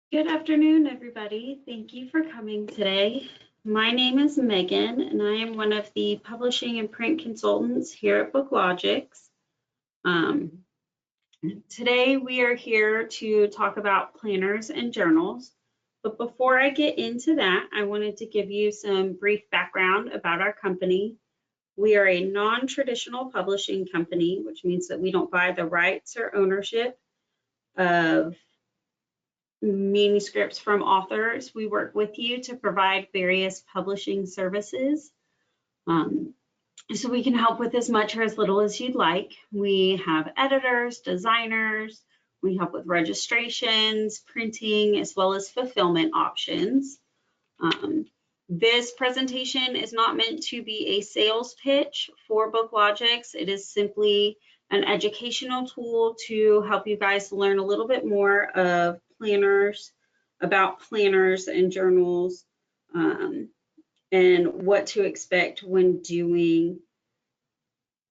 Good afternoon, everybody. Thank you for coming today. My name is Megan, and I am one of the publishing and print consultants here at BookLogix. Today, we are here to talk about planners and journals. But before I get into that, I wanted to give you some brief background about our company. We are a non-traditional publishing company, which means that we don't buy the rights or ownership of manuscripts from authors. We work with you to provide various publishing services. So we can help with as much or as little as you'd like. We have editors, designers, we help with registrations, printing, as well as fulfillment options. This presentation is not meant to be a sales pitch for BookLogix. It is simply an educational tool to help you guys learn a little bit more of planners, about planners and journals, and what to expect when doing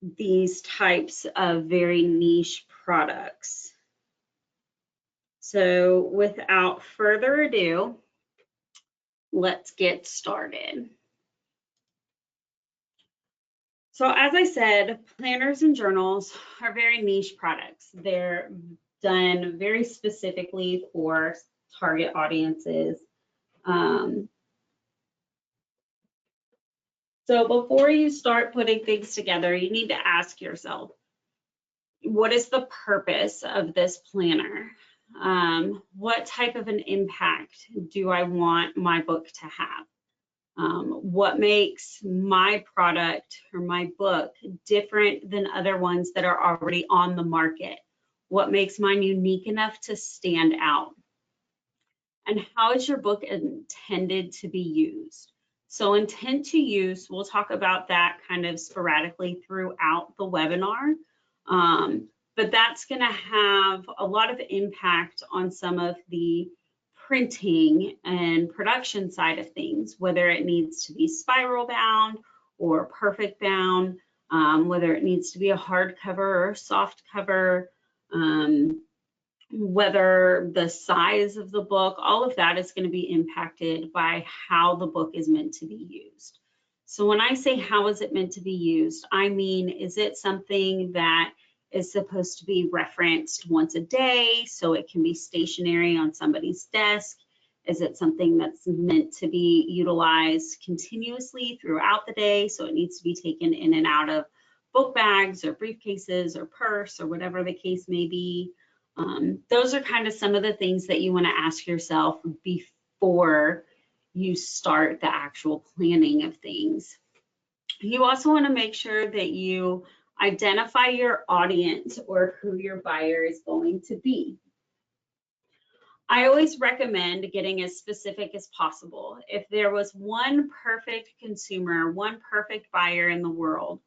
these types of very niche products. So without further ado, let's get started. So as I said, planners and journals are very niche products. They're done very specifically for target audiences. So before you start putting things together, you need to ask yourself, what is the purpose of this planner? What type of an impact do I want my book to have? What makes my product or my book different than other ones that are already on the market? What makes mine unique enough to stand out? And how is your book intended to be used? So intent to use, we'll talk about that kind of sporadically throughout the webinar. But that's going to have a lot of impact on some of the printing and production side of things, whether it needs to be spiral bound or perfect bound, whether it needs to be a hardcover or soft cover, whether the size of the book, all of that is going to be impacted by how the book is meant to be used. So when I say how is it meant to be used, I mean, is it something that is supposed to be referenced once a day so it can be stationary on somebody's desk? Is it something that's meant to be utilized continuously throughout the day so it needs to be taken in and out of book bags or briefcases or purse or whatever the case may be? Those are kind of some of the things that you want to ask yourself before you start the actual planning of things. You also want to make sure that you identify your audience or who your buyer is going to be. I always recommend getting as specific as possible. If there was one perfect consumer, one perfect buyer in the world,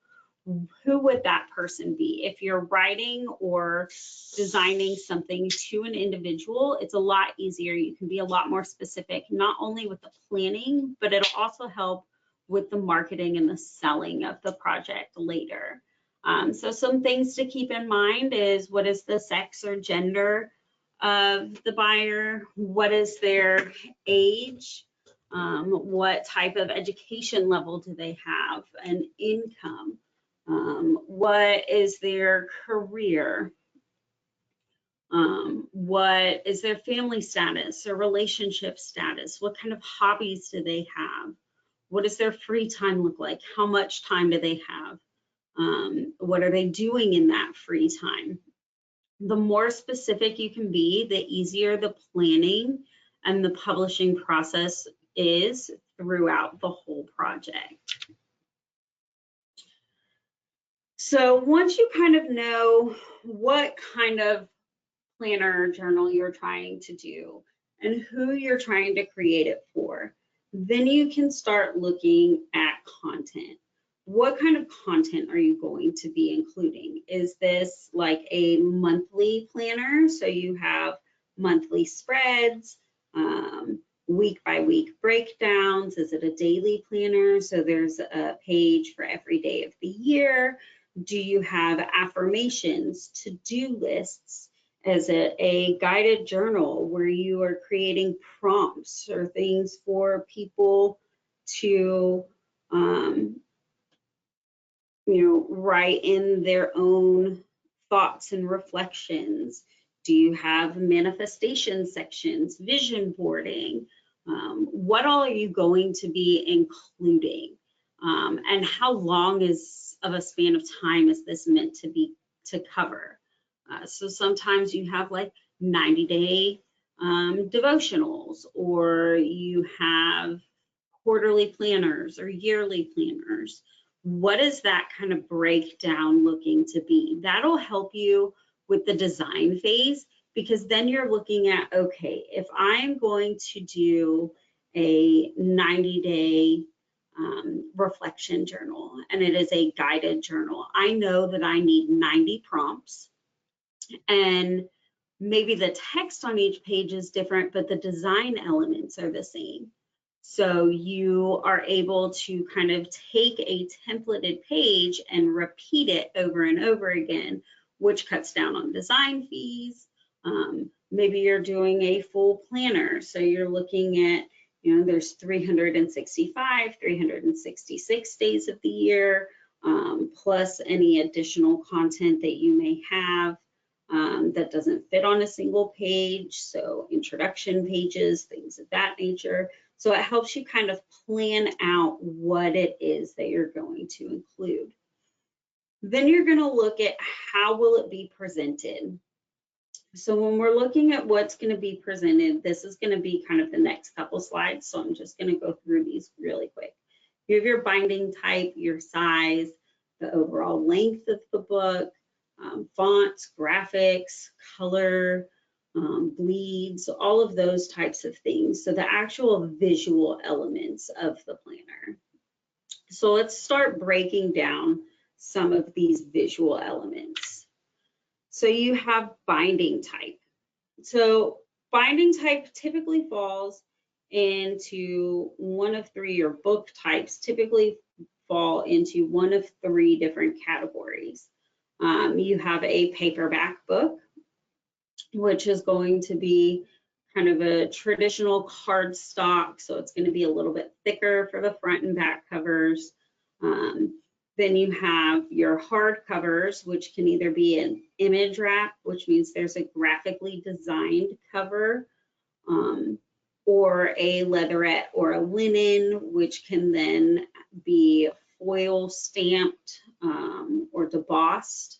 who would that person be? If you're writing or designing something to an individual, it's a lot easier. You can be a lot more specific, not only with the planning, but it'll also help with the marketing and the selling of the project later. So some things to keep in mind is, what is the sex or gender of the buyer? What is their age? What type of education level do they have, and income? What is their career? What is their family status or relationship status? What kind of hobbies do they have? What does their free time look like? How much time do they have? What are they doing in that free time? The more specific you can be, the easier the planning and the publishing process is throughout the whole project. So once you kind of know what kind of planner or journal you're trying to do and who you're trying to create it for, then you can start looking at content. What kind of content are you going to be including? Is this like a monthly planner? So you have monthly spreads, week by week breakdowns. Is it a daily planner? So there's a page for every day of the year. Do you have affirmations, to-do lists, Is it a guided journal where you are creating prompts or things for people to, write in their own thoughts and reflections? Do you have manifestation sections, vision boarding? What all are you going to be including? And how long of a span of time is this meant to cover? So sometimes you have like 90-day devotionals, or you have quarterly planners or yearly planners. What is that kind of breakdown looking to be? That'll help you with the design phase, because then you're looking at, okay, if I'm going to do a 90-day reflection journal, and it is a guided journal, I know that I need 90 prompts, and maybe the text on each page is different, but the design elements are the same. So you are able to kind of take a templated page and repeat it over and over again, which cuts down on design fees. Maybe you're doing a full planner, so you're looking at, there's 365, 366 days of the year, plus any additional content that you may have that doesn't fit on a single page, so introduction pages, things of that nature. So it helps you kind of plan out what it is that you're going to include. Then you're going to look at how will it be presented. So when we're looking at what's going to be presented, this is going to be kind of the next couple slides. So I'm just going to go through these really quick. You have your binding type, your size, the overall length of the book, fonts, graphics, color, bleeds, all of those types of things. So the actual visual elements of the planner. So let's start breaking down some of these visual elements. So you have binding type. So binding type typically falls into one of three, or book types typically fall into one of three different categories. You have a paperback book, which is going to be kind of a traditional cardstock, so it's going to be a little bit thicker for the front and back covers. Then you have your hard covers, which can either be an image wrap, which means there's a graphically designed cover, or a leatherette or a linen, which can then be foil stamped or debossed.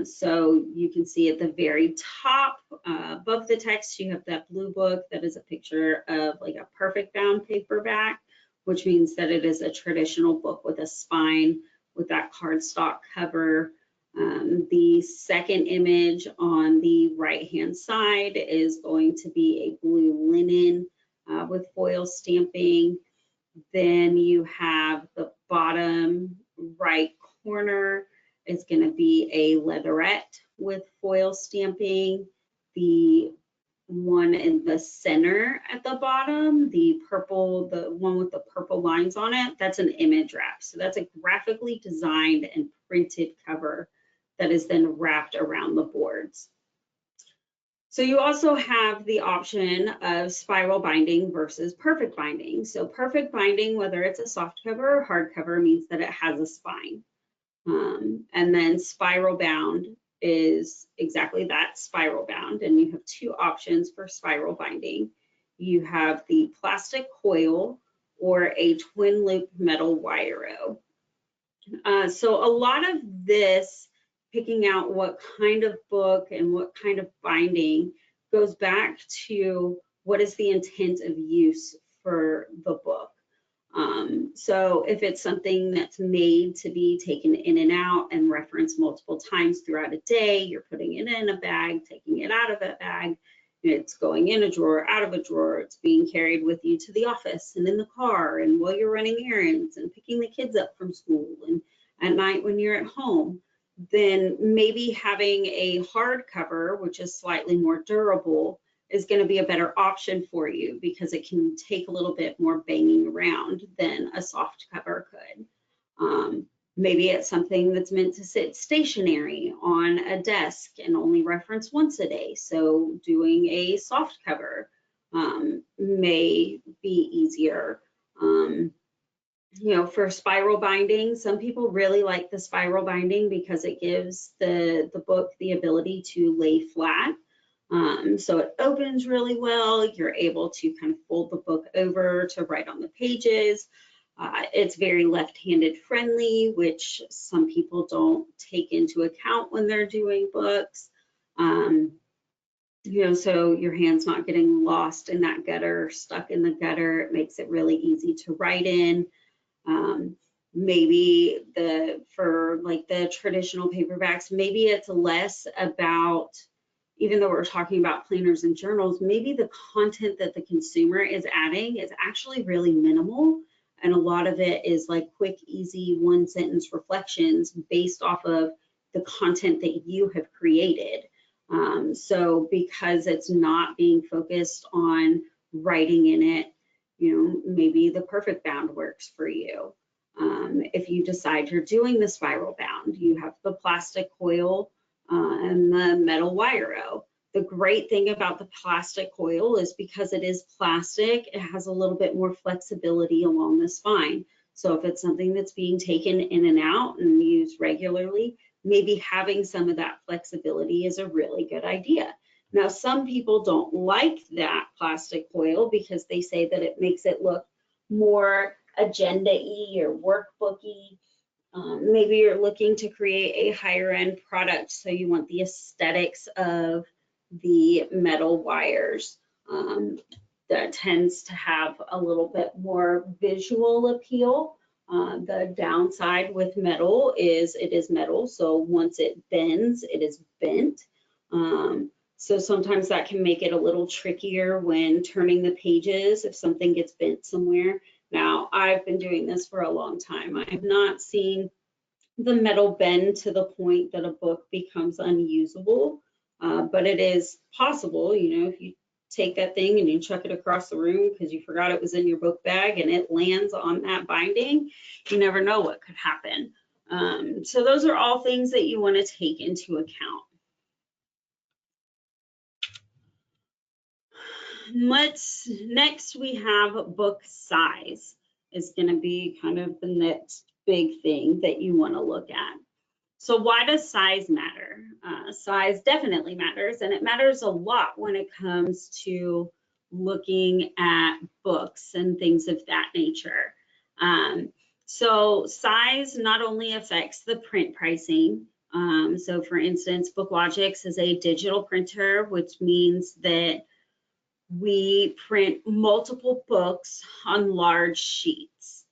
So you can see at the very top above the text, you have that blue book that is a picture of like a perfect bound paperback, which means that it is a traditional book with a spine with that cardstock cover. The second image on the right-hand side is going to be a blue linen with foil stamping. Then you have the bottom right corner is going to be a leatherette with foil stamping. The one in the center at the bottom, the purple, the one with the purple lines on it, that's an image wrap. So that's a graphically designed and printed cover that is then wrapped around the boards. So you also have the option of spiral binding versus perfect binding. So perfect binding, whether it's a soft cover or hardcover, means that it has a spine. And then spiral bound is exactly that, spiral bound, and you have two options for spiral binding. You have the plastic coil or a twin loop metal wire. So a lot of this, picking out what kind of book and what kind of binding, goes back to what is the intent of use for the book. So if it's something that's made to be taken in and out and referenced multiple times throughout a day, you're putting it in a bag, taking it out of a bag, it's going in a drawer, out of a drawer, it's being carried with you to the office and in the car and while you're running errands and picking the kids up from school and at night when you're at home, then maybe having a hardcover, which is slightly more durable, is going to be a better option for you because it can take a little bit more banging around than a soft cover could. Maybe it's something that's meant to sit stationary on a desk and only reference once a day. So doing a soft cover may be easier. You know, for spiral binding, some people really like the spiral binding because it gives the book the ability to lay flat. So it opens really well. You're able to kind of fold the book over to write on the pages. It's very left-handed friendly, which some people don't take into account when they're doing books. You know, so your hand's not getting lost in that gutter, stuck in the gutter. It makes it really easy to write in. Maybe for like the traditional paperbacks, maybe it's less about, even though we're talking about planners and journals, maybe the content that the consumer is adding is actually really minimal. And a lot of it is like quick, easy, one sentence reflections based off of the content that you have created. So because it's not being focused on writing in it, you know, maybe the perfect bound works for you. If you decide you're doing the spiral bound, you have the plastic coil and the metal wire-o. The great thing about the plastic coil is because it is plastic, it has a little bit more flexibility along the spine. So if it's something that's being taken in and out and used regularly, maybe having some of that flexibility is a really good idea. Now, some people don't like that plastic coil because they say that it makes it look more agenda-y or workbook-y. Maybe you're looking to create a higher end product, so you want the aesthetics of the metal wires. That tends to have a little bit more visual appeal. The downside with metal is it is metal, so once it bends, it is bent. So sometimes that can make it a little trickier when turning the pages if something gets bent somewhere. Now, I've been doing this for a long time. I have not seen the metal bend to the point that a book becomes unusable, but it is possible. You know, if you take that thing and you chuck it across the room because you forgot it was in your book bag and it lands on that binding, you never know what could happen. So those are all things that you want to take into account. Next we have book size is going to be kind of the next big thing that you want to look at. So why does size matter? Size definitely matters, and it matters a lot when it comes to looking at books and things of that nature. So size not only affects the print pricing. So for instance, BookLogix is a digital printer, which means that we print multiple books on large sheets.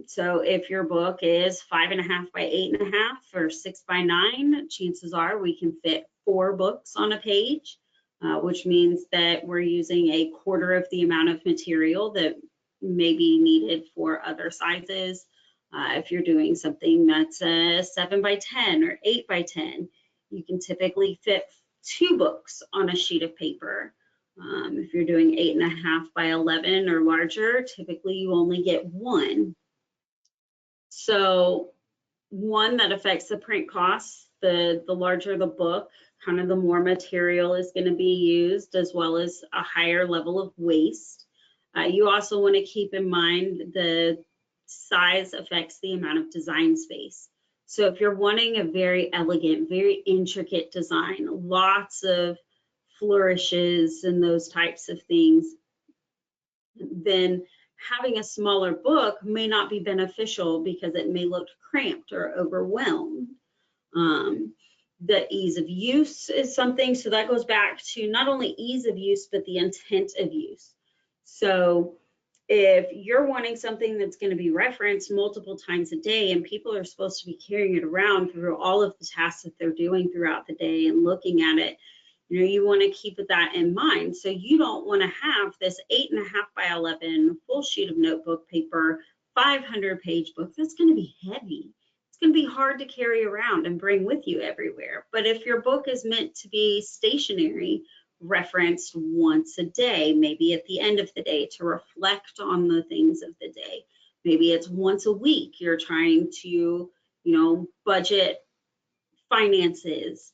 So if your book is 5.5 by 8.5 or 6 by 9, chances are we can fit 4 books on a page, which means that we're using a quarter of the amount of material that may be needed for other sizes. If you're doing something that's a 7 by 10 or 8 by 10, you can typically fit 2 books on a sheet of paper. If you're doing 8.5 by 11 or larger, typically you only get 1. So one, that affects the print costs. The larger the book, kind of the more material is going to be used, as well as a higher level of waste. You also want to keep in mind the size affects the amount of design space. So if you're wanting a very elegant, very intricate design, lots of flourishes and those types of things, then having a smaller book may not be beneficial because it may look cramped or overwhelmed. The ease of use is something, so that goes back to not only ease of use, but the intent of use. So if you're wanting something that's going to be referenced multiple times a day and people are supposed to be carrying it around through all of the tasks that they're doing throughout the day and looking at it, you know, you want to keep that in mind. So you don't want to have this 8.5 by 11 full sheet of notebook paper, 500-page book. That's going to be heavy. It's going to be hard to carry around and bring with you everywhere. But if your book is meant to be stationary, referenced once a day, maybe at the end of the day to reflect on the things of the day, Maybe it's once a week. You're trying to, budget finances.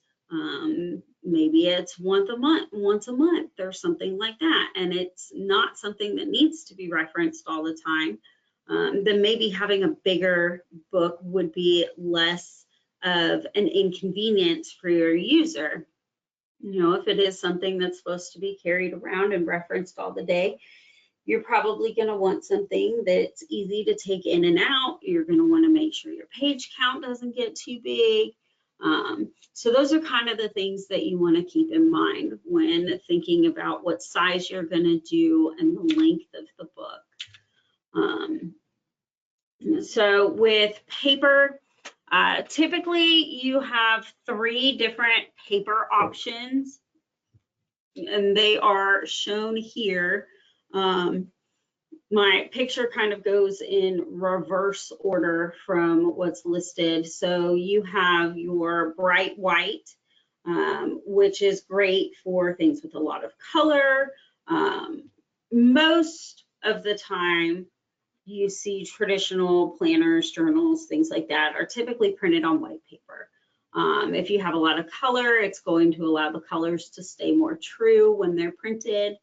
Maybe it's once a month or something like that. And it's not something that needs to be referenced all the time. Then maybe having a bigger book would be less of an inconvenience for your user. If it is something that's supposed to be carried around and referenced all the day, you're probably going to want something that's easy to take in and out. You're going to want to make sure your page count doesn't get too big. So those are kind of the things that you want to keep in mind when thinking about what size you're going to do and the length of the book. So with paper, typically you have 3 different paper options, and they are shown here. My picture kind of goes in reverse order from what's listed. So you have your bright white, which is great for things with a lot of color. Most of the time, you see traditional planners, journals, things like that are typically printed on white paper. If you have a lot of color, it's going to allow the colors to stay more true when they're printed.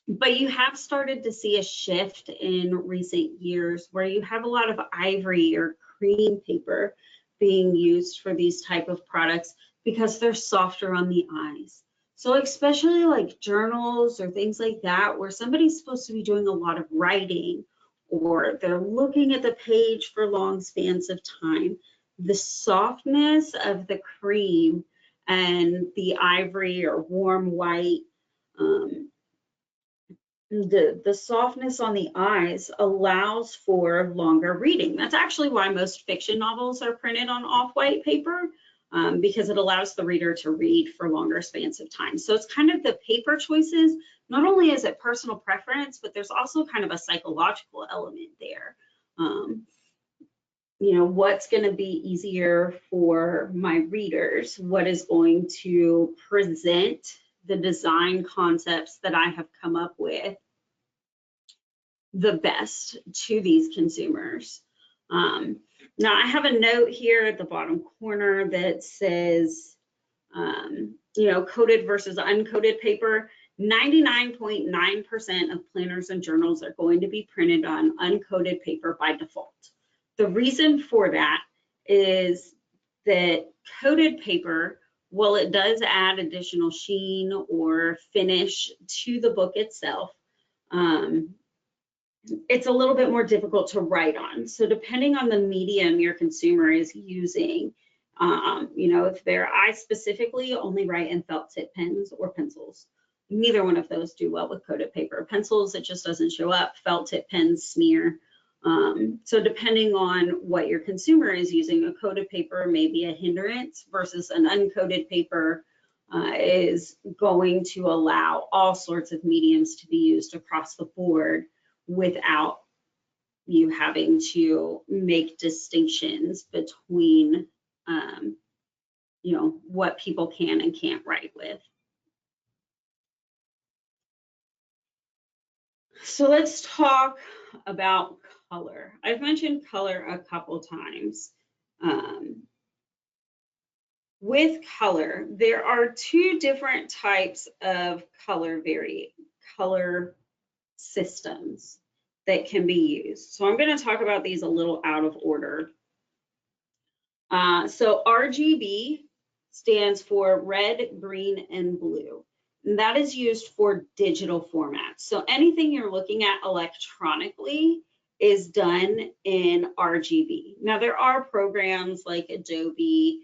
But you have started to see a shift in recent years where you have a lot of ivory or cream paper being used for these type of products because they're softer on the eyes. So especially like journals or things like that, where somebody's supposed to be doing a lot of writing or they're looking at the page for long spans of time, the softness of the cream and the ivory or warm white, the softness on the eyes allows for longer reading. That's actually why most fiction novels are printed on off-white paper, because it allows the reader to read for longer spans of time. So it's kind of the paper choices. Not only is it personal preference, but there's also kind of a psychological element there. What's going to be easier for my readers? What is going to present the design concepts that I have come up with the best to these consumers? Now I have a note here at the bottom corner that says, coated versus uncoated paper. 99.9% of planners and journals are going to be printed on uncoated paper by default. The reason for that is that coated paper, while it does add additional sheen or finish to the book itself, it's a little bit more difficult to write on. So depending on the medium your consumer is using, I specifically only write in felt tip pens or pencils. Neither one of those do well with coated paper. Pencils, it just doesn't show up. Felt tip pens smear. So depending on what your consumer is using, a coated paper may be a hindrance versus an uncoated paper is going to allow all sorts of mediums to be used across the board without you having to make distinctions between, what people can and can't write with. So let's talk about color. I've mentioned color a couple times. With color, there are 2 different types of color systems that can be used. So I'm going to talk about these a little out of order. So RGB stands for red, green, and blue. And that is used for digital formats. So anything you're looking at electronically is done in RGB. Now there are programs like Adobe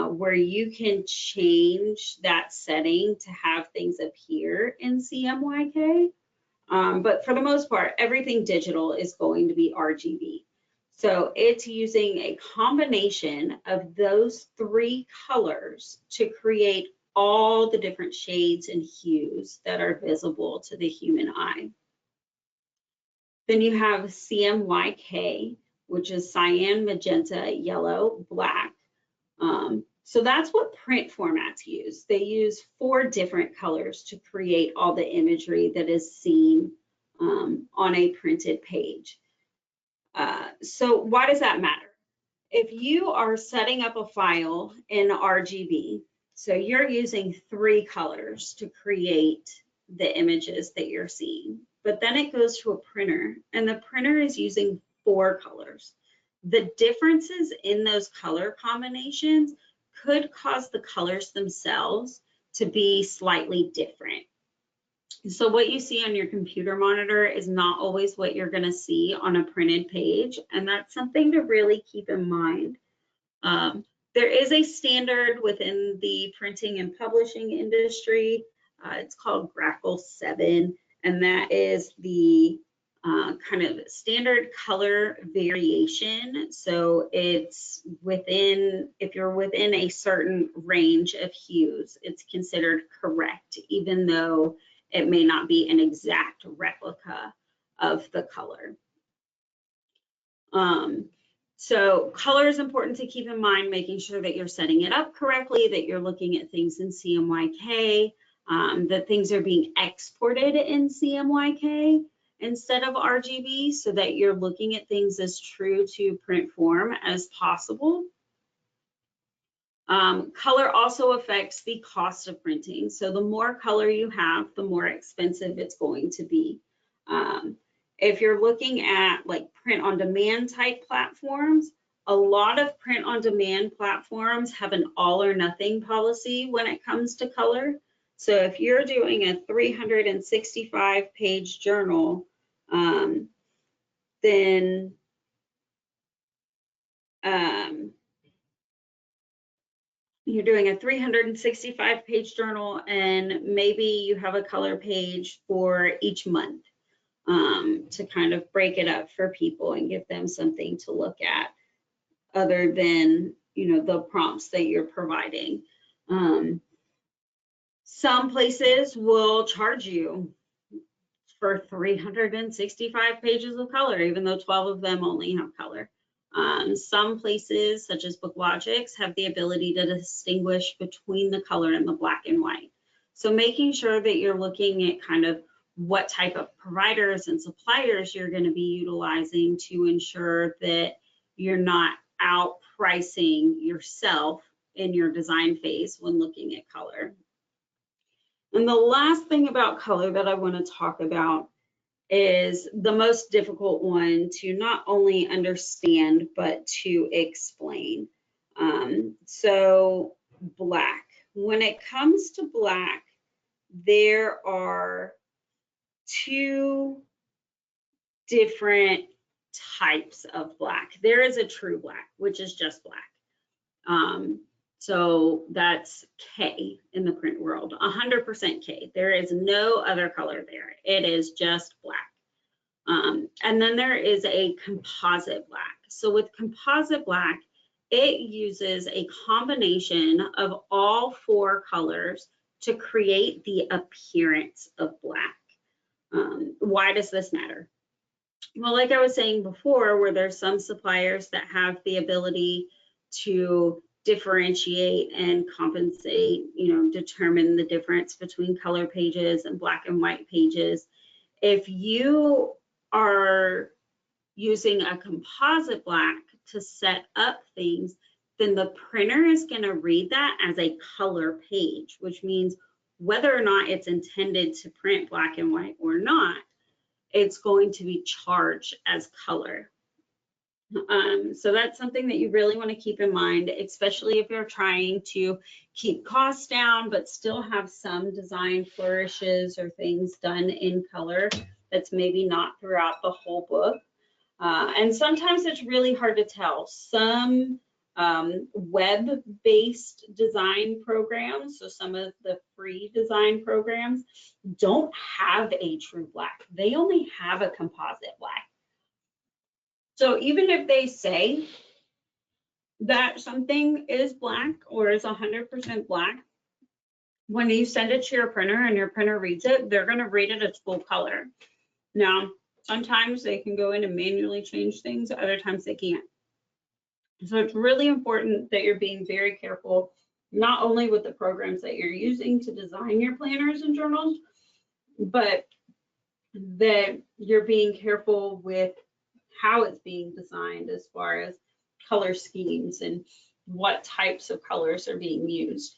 where you can change that setting to have things appear in CMYK. But for the most part, everything digital is going to be RGB. So it's using a combination of those 3 colors to create all the different shades and hues that are visible to the human eye. Then you have CMYK, which is cyan, magenta, yellow, black. So that's what print formats use. They use 4 different colors to create all the imagery that is seen on a printed page. So why does that matter? If you are setting up a file in RGB, so you're using 3 colors to create the images that you're seeing, but then it goes to a printer and the printer is using 4 colors. The differences in those color combinations could cause the colors themselves to be slightly different. So what you see on your computer monitor is not always what you're going to see on a printed page, and that's something to really keep in mind. There is a standard within the printing and publishing industry. It's called Grackle 7, and that is the kind of standard color variation. So it's within, if you're within a certain range of hues, it's considered correct, even though it may not be an exact replica of the color. So color is important to keep in mind, making sure that you're setting it up correctly, that you're looking at things in CMYK, that things are being exported in CMYK instead of RGB, so that you're looking at things as true to print form as possible. Color also affects the cost of printing. So the more color you have, the more expensive it's going to be. If you're looking at like print on demand type platforms, a lot of print on demand platforms have an all or nothing policy when it comes to color. So if you're doing a 365 page journal, then you're doing a 365 page journal and maybe you have a color page for each month to kind of break it up for people and give them something to look at other than, you know, the prompts that you're providing. Some places will charge you for 365 pages of color, even though 12 of them only have color. Some places, such as BookLogix, have the ability to distinguish between the color and the black and white. So making sure that you're looking at kind of what type of providers and suppliers you're going to be utilizing to ensure that you're not outpricing yourself in your design phase when looking at color. And the last thing about color that I want to talk about is the most difficult one to not only understand, but to explain. So black. When it comes to black, there are 2 different types of black. There is a true black, which is just black. So that's K in the print world, 100% K. There is no other color there. It is just black. And then there is a composite black. So with composite black, it uses a combination of all 4 colors to create the appearance of black. Why does this matter? Well, like I was saying before, where there's some suppliers that have the ability to differentiate and compensate, you know, determine the difference between color pages and black and white pages. If you are using a composite black to set up things, then the printer is going to read that as a color page, which means whether or not it's intended to print black and white or not, it's going to be charged as color. So that's something that you really want to keep in mind, especially if you're trying to keep costs down, but still have some design flourishes or things done in color that's maybe not throughout the whole book. And sometimes it's really hard to tell. Some web-based design programs, so some of the free design programs, don't have a true black. They only have a composite black. So even if they say that something is black or is 100% black, when you send it to your printer and your printer reads it, they're going to read it as full color. Now, sometimes they can go in and manually change things, other times they can't. So it's really important that you're being very careful, not only with the programs that you're using to design your planners and journals, but that you're being careful with how it's being designed as far as color schemes and what types of colors are being used.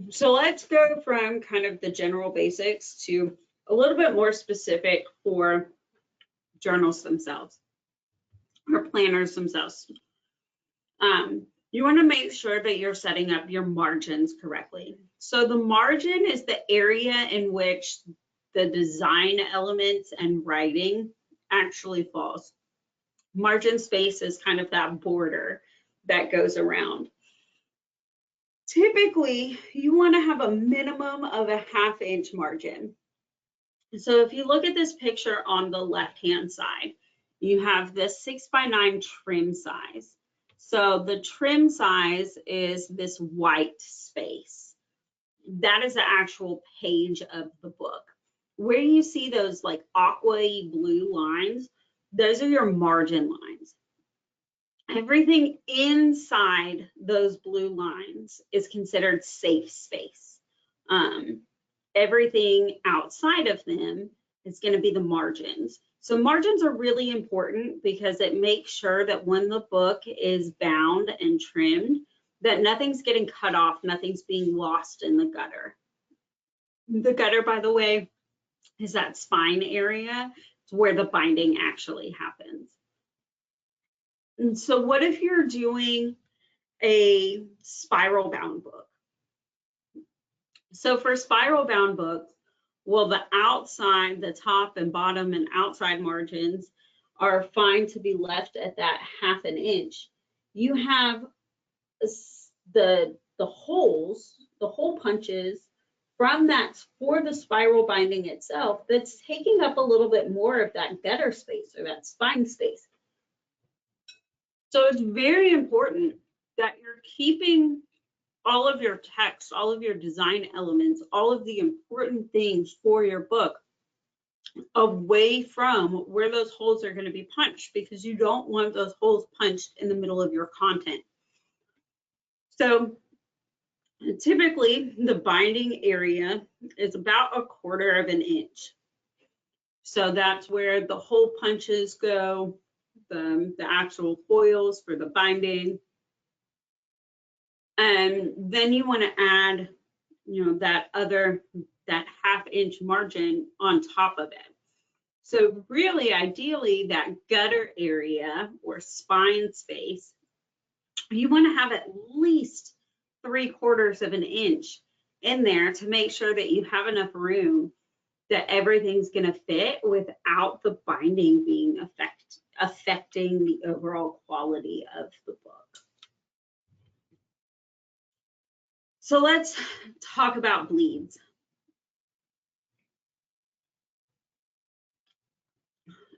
So let's go from kind of the general basics to a little bit more specific for journals themselves or planners themselves. You want to make sure that you're setting up your margins correctly. So the margin is the area in which the design elements and writing actually falls. Margin space is kind of that border that goes around. Typically, you want to have a minimum of a 1/2 inch margin. So if you look at this picture on the left-hand side, you have this 6x9 trim size. So the trim size is this white space. That is the actual page of the book. Where you see those like aqua-y blue lines, those are your margin lines. Everything inside those blue lines is considered safe space. Everything outside of them is going to be the margins. So margins are really important because it makes sure that when the book is bound and trimmed, that nothing's getting cut off, nothing's being lost in the gutter. The gutter, by the way, is that spine area. It's where the binding actually happens. And so what if you're doing a spiral bound book? So for spiral bound books, well, the outside, the top and bottom and outside margins are fine to be left at that 1/2 inch. You have the holes, the hole punches from that for the spiral binding itself that's taking up a little bit more of that gutter space or that spine space. So it's very important that you're keeping all of your text, all of your design elements, all of the important things for your book away from where those holes are going to be punched, because you don't want those holes punched in the middle of your content. So typically the binding area is about 1/4 inch. So that's where the hole punches go, the actual foils for the binding. And then you want to add, that 1/2 inch margin on top of it. So really, ideally, that gutter area or spine space, you want to have at least 3/4 inch in there to make sure that you have enough room that everything's going to fit without the binding being affecting the overall quality of the book. So let's talk about bleeds.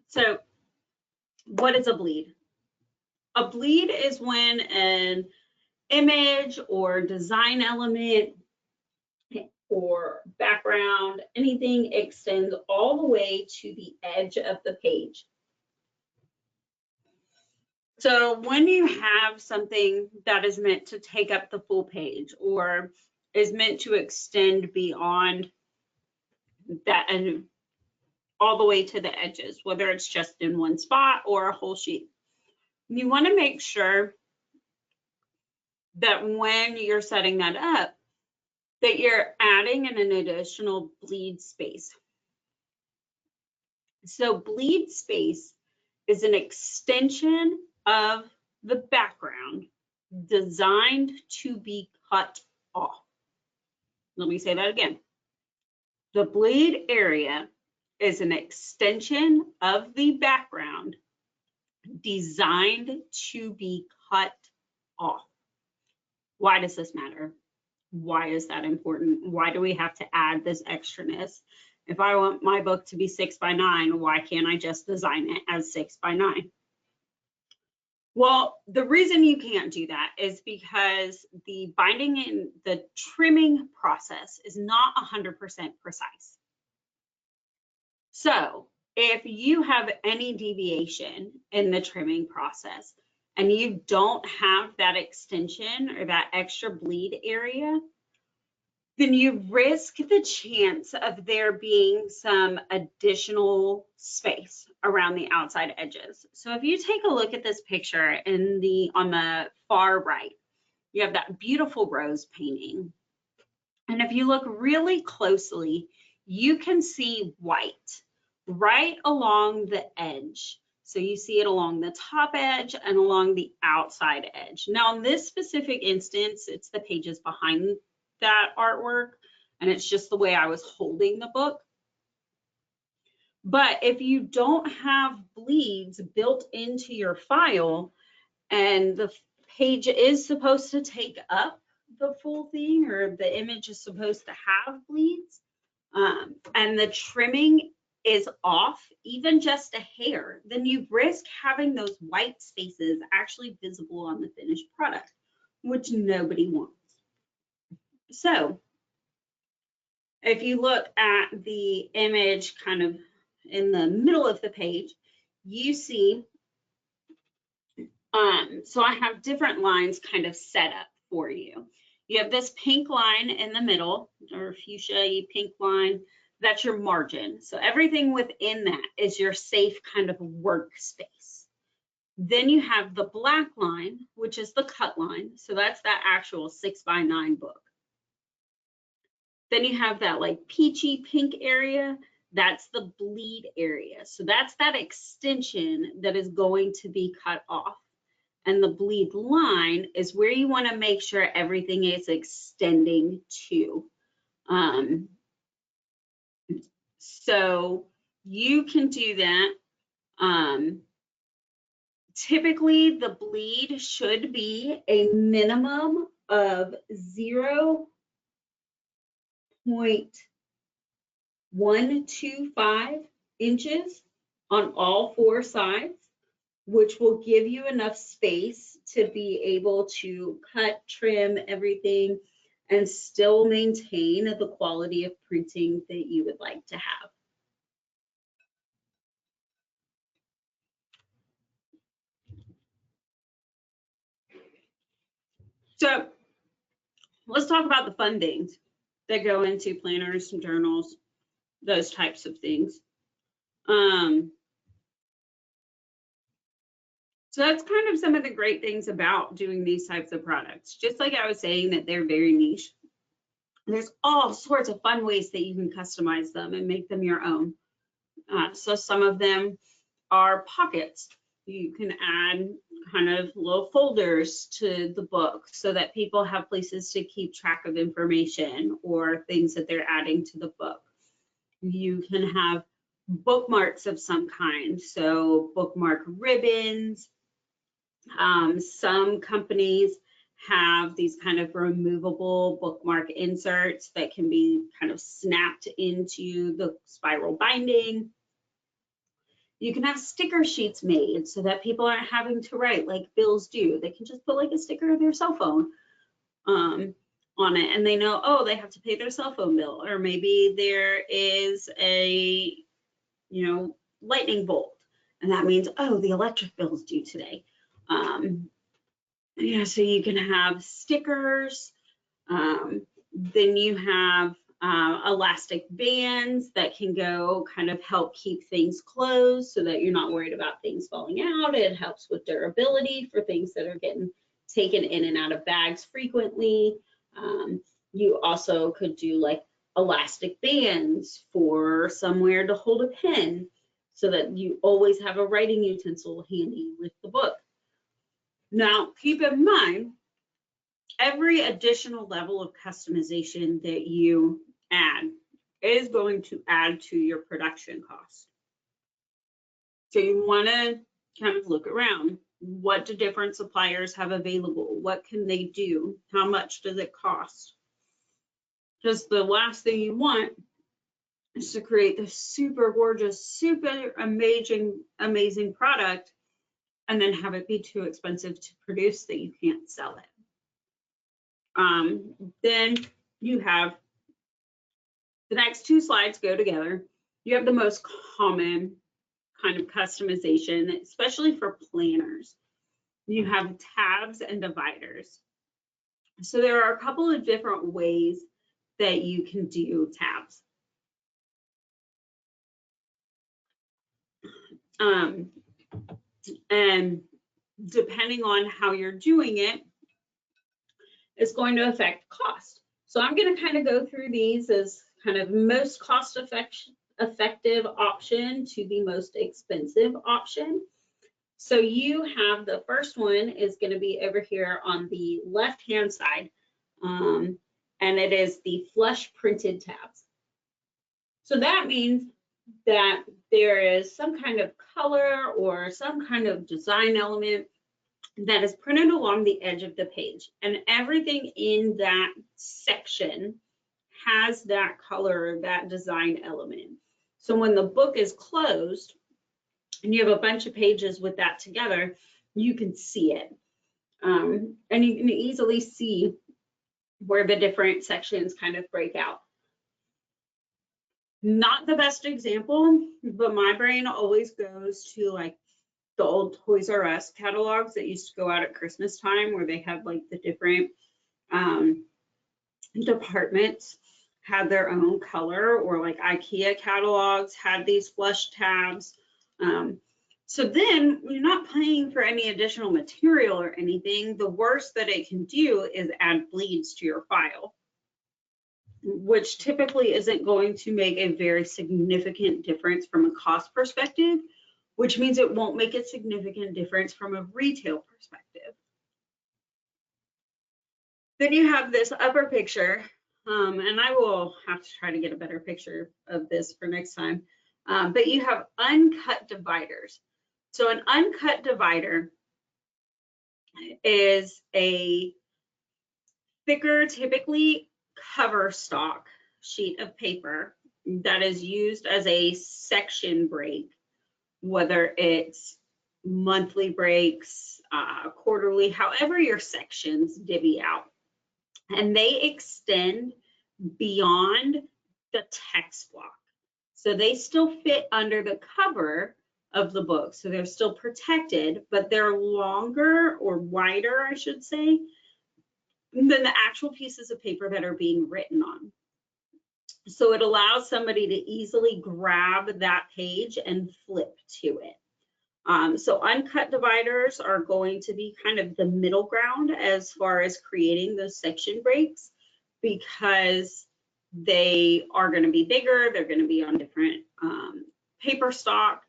So what is a bleed? A bleed is when an image or design element or background, anything extends all the way to the edge of the page. So when you have something that is meant to take up the full page or is meant to extend beyond that and all the way to the edges, whether it's just in one spot or a whole sheet, you want to make sure that when you're setting that up, that you're adding in an additional bleed space. So bleed space is an extension of the background designed to be cut off. Let me say that again. The bleed area is an extension of the background designed to be cut off. Why does this matter? Why is that important? Why do we have to add this extraness? If I want my book to be 6x9, why can't I just design it as 6x9? Well, the reason you can't do that is because the binding and the trimming process is not 100% precise. So if you have any deviation in the trimming process, and you don't have that extension or that extra bleed area, then you risk the chance of there being some additional space around the outside edges. So if you take a look at this picture on the far right, you have that beautiful rose painting. And if you look really closely, you can see white right along the edge. So you see it along the top edge and along the outside edge. Now, in this specific instance, it's the pages behind that artwork, and it's just the way I was holding the book. But if you don't have bleeds built into your file, and the page is supposed to take up the full thing, or the image is supposed to have bleeds, and the trimming is off, even just a hair, then you risk having those white spaces actually visible on the finished product, which nobody wants. So if you look at the image kind of in the middle of the page, you see, so I have different lines kind of set up for you. You have this pink line in the middle, or fuchsia pink line, that's your margin. So everything within that is your safe kind of workspace. Then you have the black line, which is the cut line. So that's that actual 6x9 book. Then you have that like peachy pink area, that's the bleed area. So that's that extension that is going to be cut off. And the bleed line is where you want to make sure everything is extending to. So you can do that. Typically, the bleed should be a minimum of 0.125 inches on all four sides, which will give you enough space to be able to cut, trim everything, and still maintain the quality of printing that you would like to have. So let's talk about the fun things that go into planners and journals, those types of things. So that's kind of some of the great things about doing these types of products. Just like I was saying that they're very niche, there's all sorts of fun ways that you can customize them and make them your own. So some of them are pockets. You can add kind of little folders to the book so that people have places to keep track of information or things that they're adding to the book. You can have bookmarks of some kind, so bookmark ribbons. Some companies have these kind of removable bookmark inserts that can be kind of snapped into the spiral binding. You can have sticker sheets made so that people aren't having to write like bills do. They can just put like a sticker of their cell phone on it, and they know, oh, they have to pay their cell phone bill, or maybe there is a, lightning bolt, and that means, oh, the electric bill's due today. So you can have stickers. Then you have elastic bands that can go kind of help keep things closed so that you're not worried about things falling out. It helps with durability for things that are getting taken in and out of bags frequently. You also could do like elastic bands for somewhere to hold a pen so that you always have a writing utensil handy with the book. Now, keep in mind, every additional level of customization that you add is going to add to your production cost. So you want to kind of look around. What do different suppliers have available? What can they do? How much does it cost? Because the last thing you want is to create this super gorgeous, super amazing product and then have it be too expensive to produce that you can't sell it. Then you have the next two slides go together. You have the most common kind of customization, especially for planners. You have tabs and dividers. So there are a couple of different ways that you can do tabs. And depending on how you're doing it, it's going to affect cost. So I'm going to kind of go through these as kind of most cost effective option to the most expensive option. So you have the first one is going to be over here on the left hand side, and it is the flush printed tabs. So that means that there is some kind of color or some kind of design element that is printed along the edge of the page, and everything in that section has that color, that design element. So when the book is closed and you have a bunch of pages with that together, you can see it. And you can easily see where the different sections kind of break out. Not the best example, but my brain always goes to like the old Toys R Us catalogs that used to go out at Christmas time, where they had like the different departments had their own color, or like IKEA catalogs had these flush tabs. So then you're not paying for any additional material or anything. The worst that it can do is add bleeds to your file, which typically isn't going to make a very significant difference from a cost perspective, which means it won't make a significant difference from a retail perspective. Then you have this upper picture, and I will have to try to get a better picture of this for next time, but you have uncut dividers. So an uncut divider is a thicker, typically cover stock sheet of paper that is used as a section break, whether it's monthly breaks, quarterly, however your sections divvy out. And they extend beyond the text block. So they still fit under the cover of the book. So they're still protected, but they're longer or wider, I should say, than the actual pieces of paper that are being written on. So it allows somebody to easily grab that page and flip to it. So uncut dividers are going to be kind of the middle ground as far as creating those section breaks, because they are going to be bigger, they're going to be on different paper stock.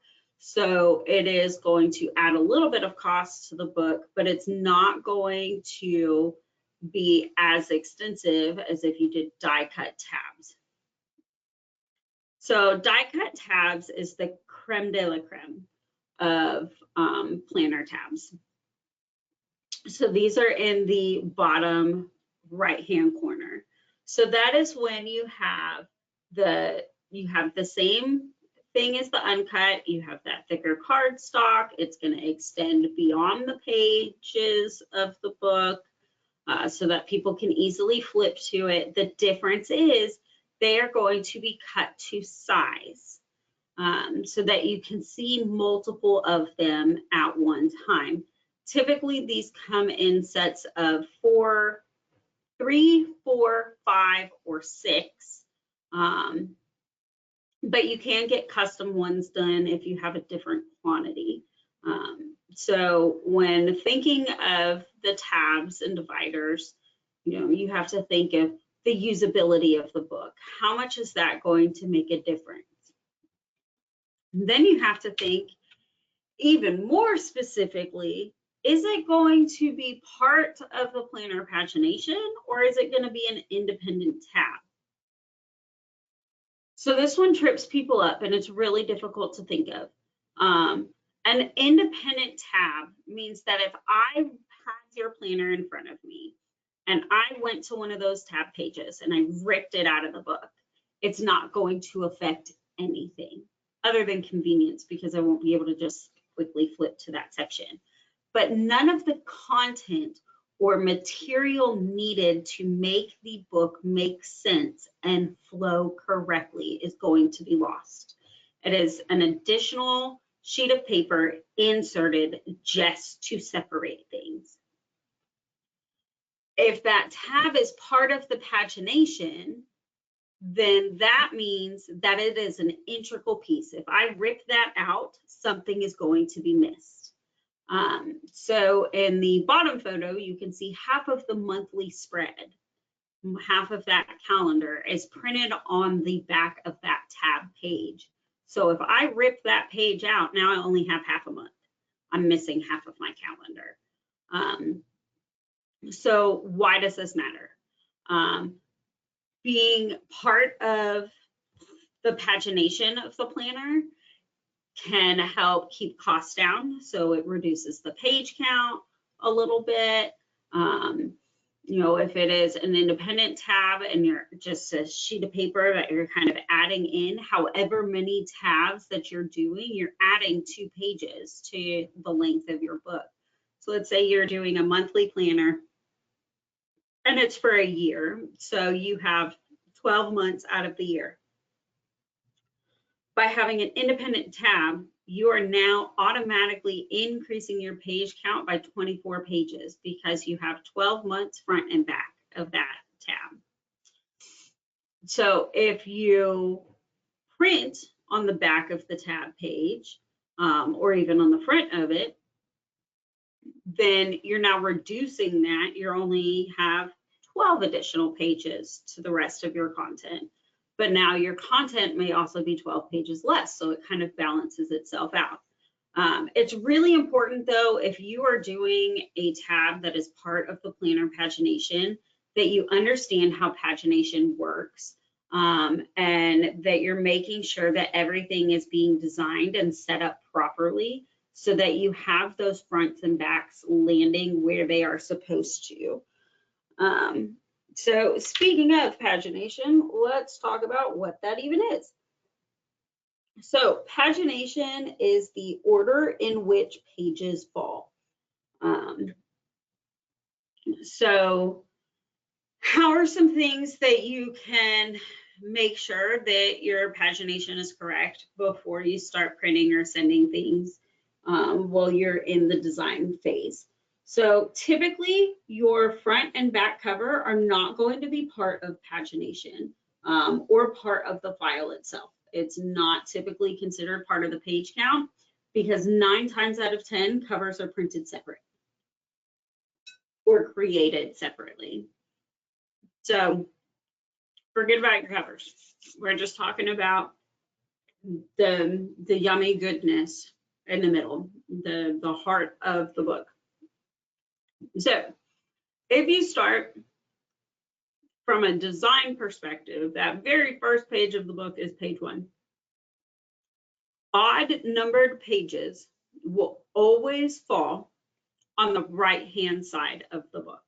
So it is going to add a little bit of cost to the book, but it's not going to be as extensive as if you did die cut tabs. So die cut tabs is the creme de la creme of planner tabs. So these are in the bottom right hand corner. So that is when you have the same thing as the uncut. You have that thicker cardstock. It's going to extend beyond the pages of the book, so that people can easily flip to it. The difference is they are going to be cut to size, so that you can see multiple of them at one time. Typically, these come in sets of 3, 4, 5, or 6. But you can get custom ones done if you have a different quantity. So when thinking of the tabs and dividers, you have to think of the usability of the book. How much is that going to make a difference? And then you have to think even more specifically, is it going to be part of the planner pagination, or is it going to be an independent tab? So this one trips people up, and it's really difficult to think of. An independent tab means that if I had your planner in front of me and I went to one of those tab pages and I ripped it out of the book, it's not going to affect anything other than convenience, because I won't be able to just quickly flip to that section. But none of the content or material needed to make the book make sense and flow correctly is going to be lost. It is an additional sheet of paper inserted just to separate things. If that tab is part of the pagination, then that means that it is an integral piece. If I rip that out, something is going to be missed. So in the bottom photo, you can see half of the monthly spread, half of that calendar is printed on the back of that tab page. So if I rip that page out, now I only have half a month. I'm missing half of my calendar. So why does this matter? Being part of the pagination of the planner can help keep costs down. So it reduces the page count a little bit. You know, if it is an independent tab and you're just a sheet of paper that you're kind of adding in, however many tabs that you're doing, you're adding 2 pages to the length of your book. So let's say you're doing a monthly planner and it's for a year. So you have 12 months out of the year. By having an independent tab, you are now automatically increasing your page count by 24 pages because you have 12 months front and back of that tab. So if you print on the back of the tab page, or even on the front of it, then you're now reducing that. You only have 12 additional pages to the rest of your content. But now your content may also be 12 pages less, so it kind of balances itself out. It's really important, though, if you are doing a tab that is part of the planner pagination, that you understand how pagination works, and that you're making sure that everything is being designed and set up properly so that you have those fronts and backs landing where they are supposed to. So speaking of pagination, let's talk about what that even is. So pagination is the order in which pages fall. So how are some things that you can make sure that your pagination is correct before you start printing or sending things while you're in the design phase? So typically your front and back cover are not going to be part of pagination or part of the file itself. It's not typically considered part of the page count because 9 times out of 10 covers are printed separate or created separately. So forget about your covers. We're just talking about the yummy goodness in the middle, the heart of the book. So if you start from a design perspective, that very first page of the book is page 1. Odd numbered pages will always fall on the right-hand side of the book.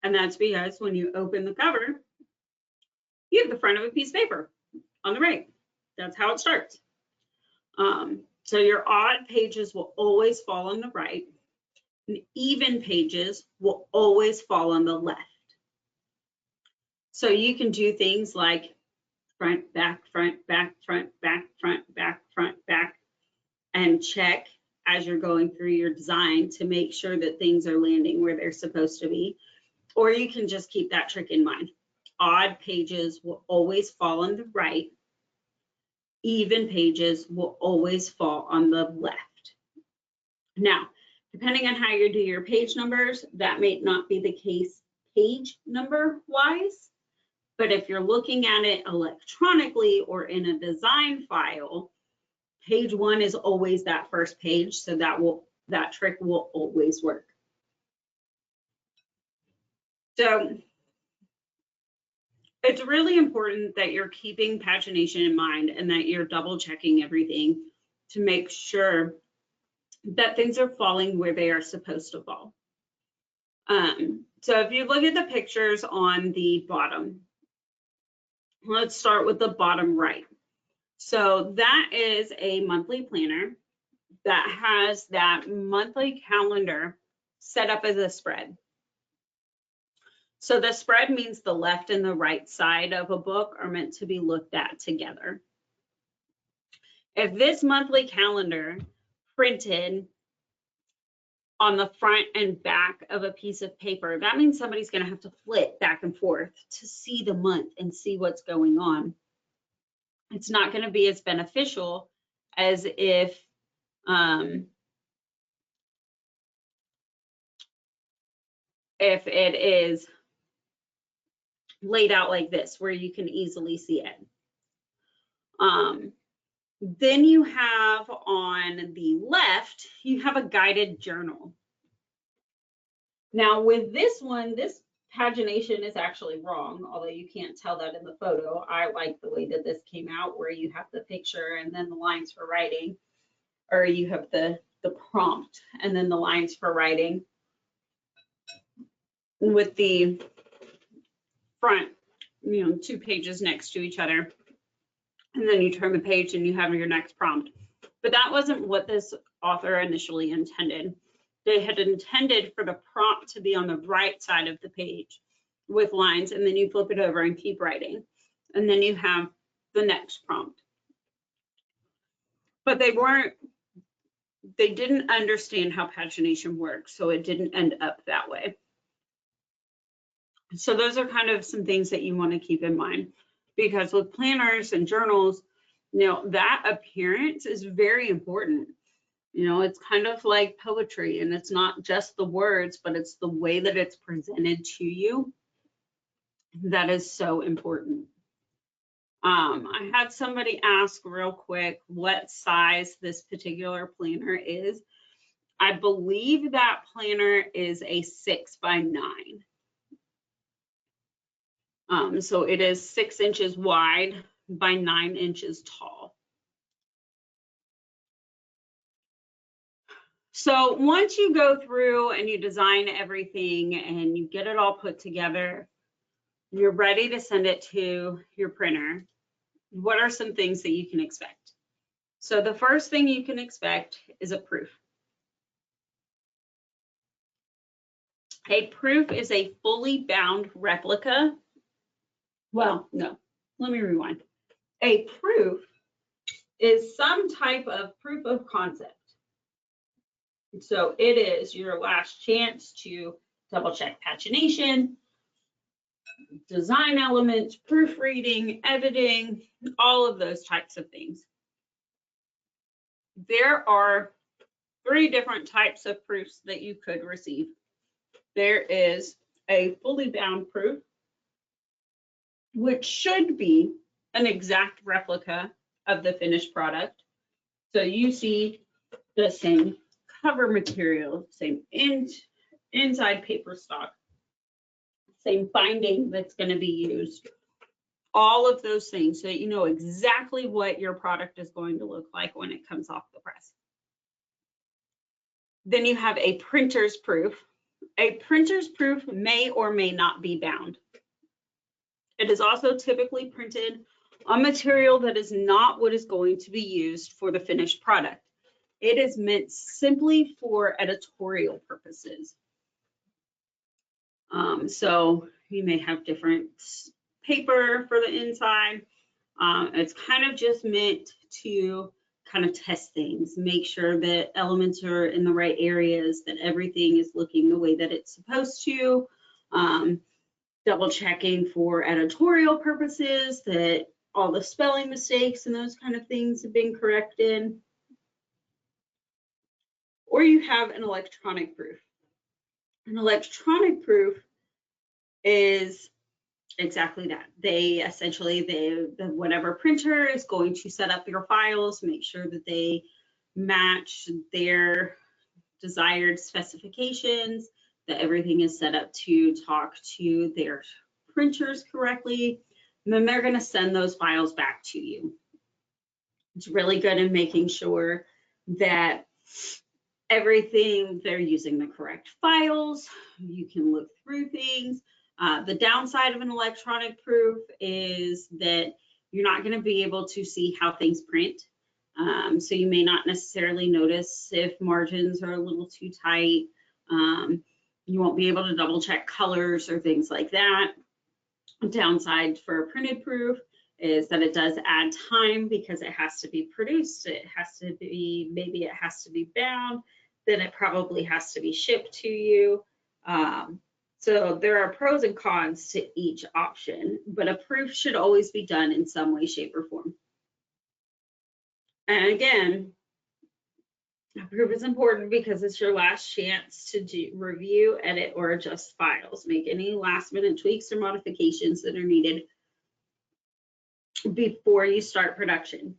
And that's because when you open the cover, you have the front of a piece of paper on the right. That's how it starts. So your odd pages will always fall on the right, and even pages will always fall on the left. So you can do things like front, back, front, back, front, back, front, back, front, back, and check as you're going through your design to make sure that things are landing where they're supposed to be. Or you can just keep that trick in mind. Odd pages will always fall on the right. Even pages will always fall on the left. Now, depending on how you do your page numbers, that may not be the case page number wise. But if you're looking at it electronically or in a design file, page 1 is always that first page, so that trick will always work. So it's really important that you're keeping pagination in mind and that you're double checking everything to make sure that things are falling where they are supposed to fall. So if you look at the pictures on the bottom, let's start with the bottom right. So that is a monthly planner that has that monthly calendar set up as a spread. So the spread means the left and the right side of a book are meant to be looked at together. If this monthly calendar printed on the front and back of a piece of paper, that means somebody's going to have to flip back and forth to see the month and see what's going on. It's not going to be as beneficial as if it is laid out like this, where you can easily see it. Then you have on the left, you have a guided journal. Now with this one, this pagination is actually wrong, although you can't tell that in the photo. I like the way that this came out, where you have the picture and then the lines for writing, or you have the prompt and then the lines for writing, with the front, 2 pages next to each other. And then you turn the page and you have your next prompt. But that wasn't what this author initially intended. They had intended for the prompt to be on the right side of the page with lines, and then you flip it over and keep writing. And then you have the next prompt. But they didn't understand how pagination works, so it didn't end up that way. So those are kind of some things that you want to keep in mind, because with planners and journals, that appearance is very important. It's kind of like poetry, and it's not just the words, but it's the way that it's presented to you that is so important. I had somebody ask real quick what size this particular planner is. I believe that planner is a 6x9. So it is 6 inches wide by 9 inches tall. So once you go through and you design everything and you get it all put together, you're ready to send it to your printer. What are some things that you can expect? So the first thing you can expect is a proof. A proof is a fully bound replica. Well, no, let me rewind. A proof is some type of proof of concept. So it is your last chance to double check pagination, design elements, proofreading, editing, all of those types of things. There are 3 different types of proofs that you could receive. There is a fully bound proof, which should be an exact replica of the finished product. So you see the same cover material, same inside paper stock, same binding that's going to be used, all of those things, so that you know exactly what your product is going to look like when it comes off the press. Then you have a printer's proof. A printer's proof may or may not be bound. It is also typically printed on material that is not what is going to be used for the finished product. It is meant simply for editorial purposes. So you may have different paper for the inside. It's kind of just meant to kind of test things, make sure that elements are in the right areas, that everything is looking the way that it's supposed to. Double checking for editorial purposes, that all the spelling mistakes and those kind of things have been corrected. Or you have an electronic proof. An electronic proof is exactly that. They essentially, whatever printer is going to set up your files, make sure that they match their desired specifications, that everything is set up to talk to their printers correctly, and then they're going to send those files back to you. It's really good in making sure that they're using the correct files. You can look through things. The downside of an electronic proof is that you're not going to be able to see how things print. So you may not necessarily notice if margins are a little too tight. You won't be able to double check colors or things like that. Downside for a printed proof is that it does add time because it has to be produced. It has to be, maybe it has to be bound, then it probably has to be shipped to you. So there are pros and cons to each option, but a proof should always be done in some way, shape, or form. And again, a proof is important because it's your last chance to review, edit, or adjust files. Make any last-minute tweaks or modifications that are needed before you start production.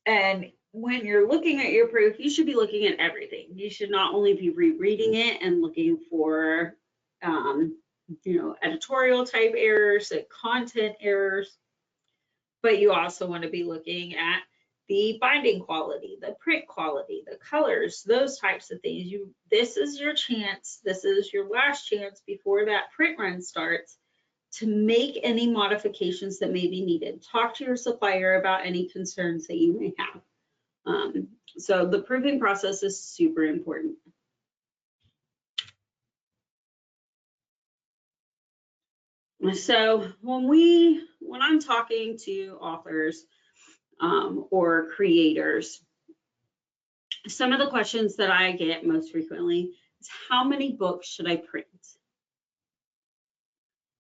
And when you're looking at your proof, you should be looking at everything. You should not only be rereading it and looking for, editorial type errors, content errors, but you also want to be looking at the binding quality, the print quality, the colors, those types of things. This is your chance. This is your last chance before that print run starts to make any modifications that may be needed. Talk to your supplier about any concerns that you may have. So the proofing process is super important. So when I'm talking to authors or creators, some of the questions that I get most frequently is, how many books should I print?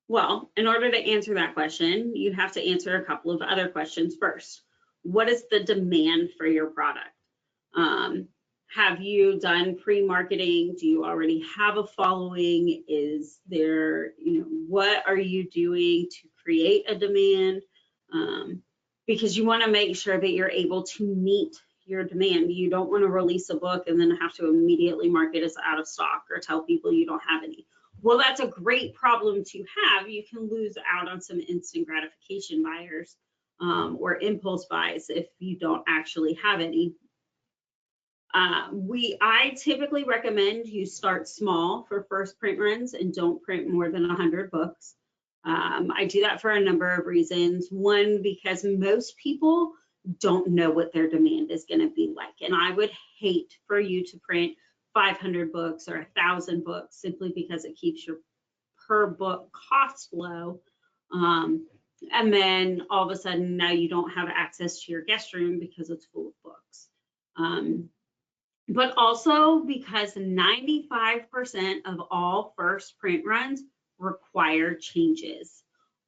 Well, in order to answer that question, you have to answer a couple of other questions first. What is the demand for your product? Have you done pre-marketing? Do you already have a following? Is there, what are you doing to create a demand? Because you want to make sure that you're able to meet your demand. You don't want to release a book and then have to immediately market as out of stock or tell people you don't have any. Well, that's a great problem to have. You can lose out on some instant gratification buyers or impulse buys if you don't actually have any. I typically recommend you start small for first print runs and don't print more than 100 books. I do that for a number of reasons. One, because most people don't know what their demand is going to be like. And I would hate for you to print 500 books or 1,000 books simply because it keeps your per book cost low. And then all of a sudden now you don't have access to your guest room because it's full of books. But also because 95% of all first print runs require changes.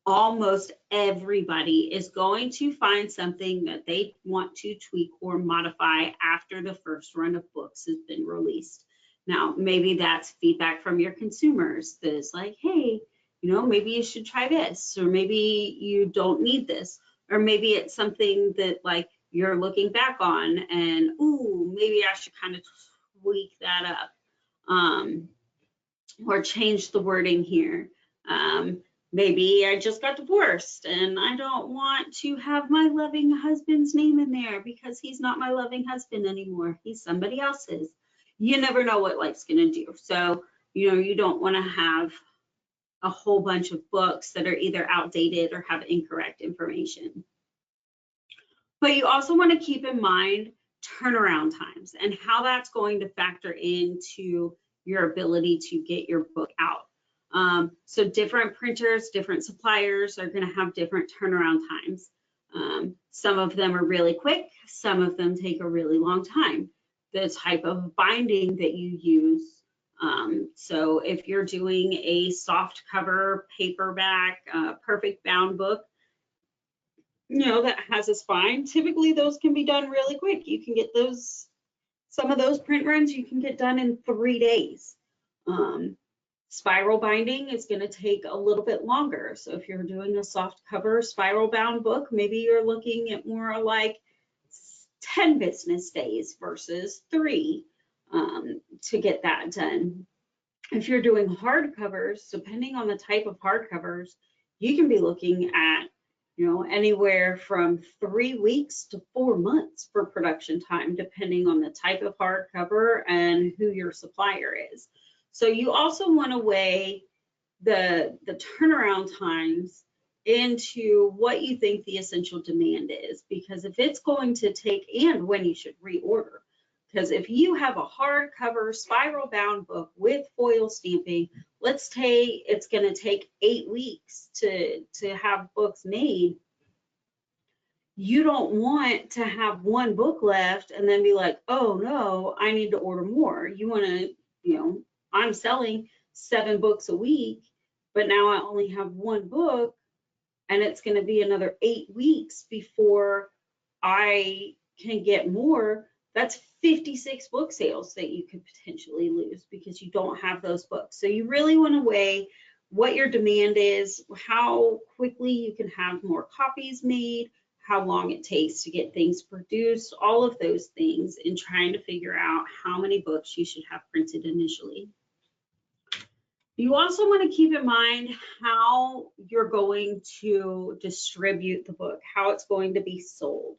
Almost everybody is going to find something that they want to tweak or modify after the first run of books has been released. Now, maybe that's feedback from your consumers that's like, hey, maybe you should try this, or maybe you don't need this, or maybe it's something that like you're looking back on and, ooh, maybe I should kind of tweak that up, or change the wording here. Maybe I just got divorced and I don't want to have my loving husband's name in there because he's not my loving husband anymore. He's somebody else's. You never know what life's going to do. So, you don't want to have a whole bunch of books that are either outdated or have incorrect information. But you also want to keep in mind turnaround times and how that's going to factor into your ability to get your book out. So different printers, different suppliers are going to have different turnaround times. Some of them are really quick. Some of them take a really long time. The type of binding that you use. So if you're doing a soft cover, paperback, perfect bound book, that has a spine, typically those can be done really quick. You can get those, some of those print runs you can get done in 3 days. Spiral binding is going to take a little bit longer. So if you're doing a soft cover spiral bound book, maybe you're looking at more like 10 business days versus 3 to get that done. If you're doing hardcovers, depending on the type of hardcovers, you can be looking at anywhere from 3 weeks to 4 months for production time, depending on the type of hardcover and who your supplier is. So you also want to weigh the turnaround times into what you think the essential demand is, because if it's going to take, and when you should reorder, Because if you have a hardcover spiral bound book with foil stamping, let's say it's going to take 8 weeks to have books made. You don't want to have one book left and then be like, oh no, I need to order more. You want to, you know, I'm selling 7 books a week, but now I only have one book, and it's going to be another 8 weeks before I can get more. That's 56 book sales that you could potentially lose because you don't have those books. So you really want to weigh what your demand is, how quickly you can have more copies made, how long it takes to get things produced, all of those things, in trying to figure out how many books you should have printed initially. You also want to keep in mind how you're going to distribute the book, how it's going to be sold.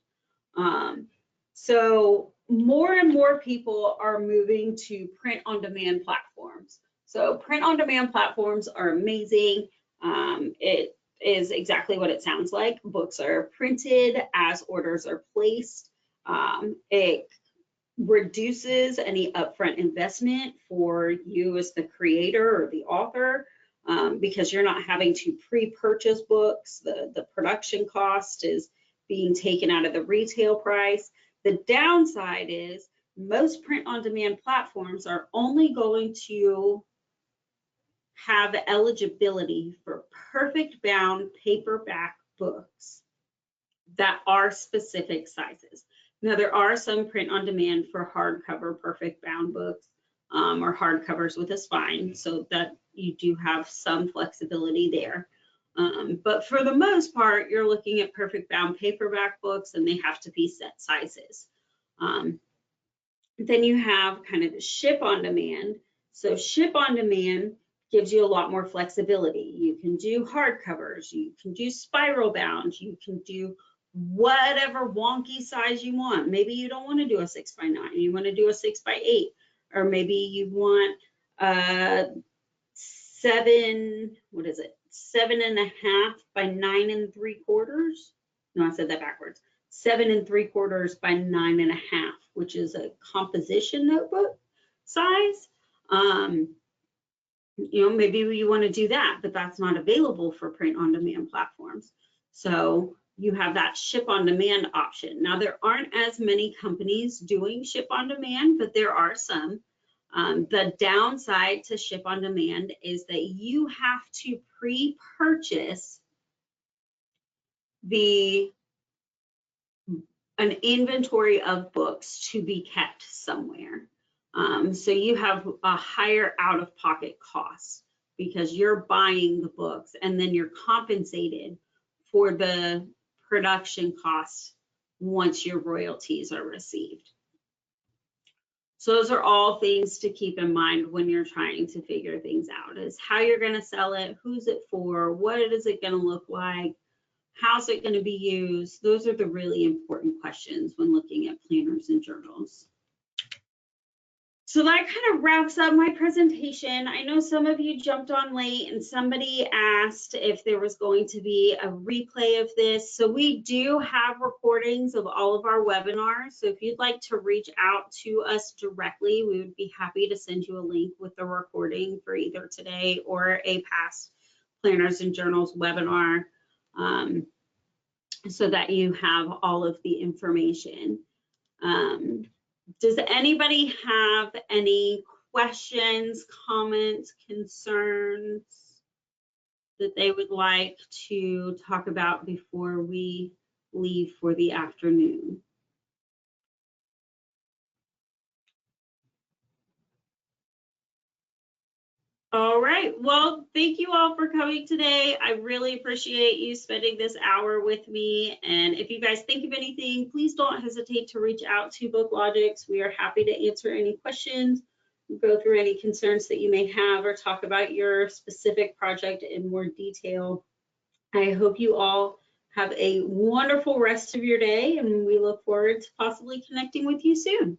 So more and more people are moving to print-on-demand platforms. So print-on-demand platforms are amazing. It is exactly what it sounds like. Books are printed as orders are placed. It reduces any upfront investment for you as the creator or the author, because you're not having to pre-purchase books. The production cost is being taken out of the retail price. The downside is most print-on-demand platforms are only going to have eligibility for perfect bound paperback books that are specific sizes. Now, there are some print-on-demand for hardcover perfect bound books, or hardcovers with a spine, so that you do have some flexibility there. But for the most part, you're looking at perfect bound paperback books, and they have to be set sizes. Then you have kind of the ship on demand. So ship on demand gives you a lot more flexibility. You can do hardcovers, you can do spiral bound, you can do whatever wonky size you want. Maybe you don't want to do a 6x9, you want to do a 6x8, or maybe you want 7.5 by 9 3/4. No, I said that backwards. 7 3/4 by 9.5, which is a composition notebook size. You know, maybe you want to do that, but that's not available for print-on-demand platforms. So you have that ship-on-demand option. Now, there aren't as many companies doing ship-on-demand, but there are some. The downside to ship-on-demand is that you have to pre-purchase an inventory of books to be kept somewhere. So you have a higher out-of-pocket cost because you're buying the books and then you're compensated for the production costs once your royalties are received. So those are all things to keep in mind when you're trying to figure things out, is how you're going to sell it, who's it for, what is it going to look like, how's it going to be used. Those are the really important questions when looking at planners and journals. So that kind of wraps up my presentation. I know some of you jumped on late and somebody asked if there was going to be a replay of this. So we do have recordings of all of our webinars. So if you'd like to reach out to us directly, we would be happy to send you a link with the recording for either today or a past Planners and Journals webinar, so that you have all of the information. Does anybody have any questions, comments, concerns that they would like to talk about before we leave for the afternoon? All right, well, thank you all for coming today. I really appreciate you spending this hour with me. And if you guys think of anything, please don't hesitate to reach out to BookLogix. We are happy to answer any questions, go through any concerns that you may have, or talk about your specific project in more detail. I hope you all have a wonderful rest of your day, and we look forward to possibly connecting with you soon.